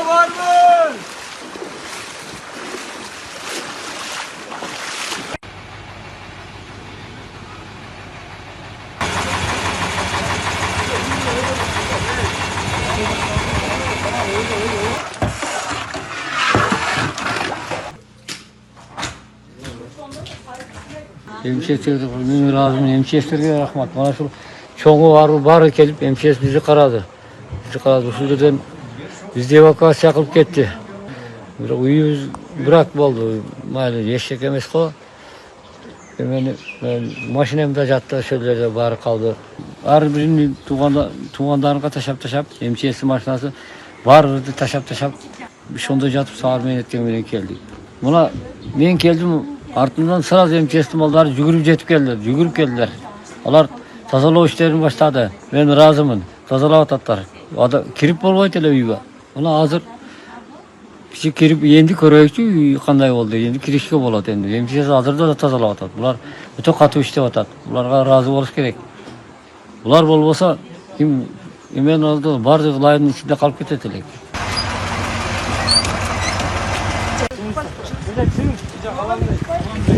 var mı? Hemşehrilerim razı hemşehrilerine rahmet. Bana şu çoğu var gelip hemşehri bizi karadı. Şu yerden bizde evakuasyon yapıp gitti. Bir uyuz bırak oldu. Mali yeşek emes ko. Ben maşinemde jattı şöyle bari kaldı. Her birinin tuğanlarına taşap hemşehrisi maşinası vardı taşap bir şonda jatıp sağırmayın ettiğimden geldik. Buna ben geldim ardından sırası hemşehrisim oldular yugurip geldiler. Onlar tazalao işlerini başladı. Ben razımın. Tazalao atatlar. Kirip bolmaydı ele uyga. Ona hazır kişi kirip yendi köröykçü kanday oldu. Yendi kirişke boladı endi. Hemşehrisi hazırda da tazalao atat. Bular bütün katı işte atat. Bularga razı boluş gerek. Bular bolbosa kim emen oldu bardı layının içinde kalıp ketetilek. Bir de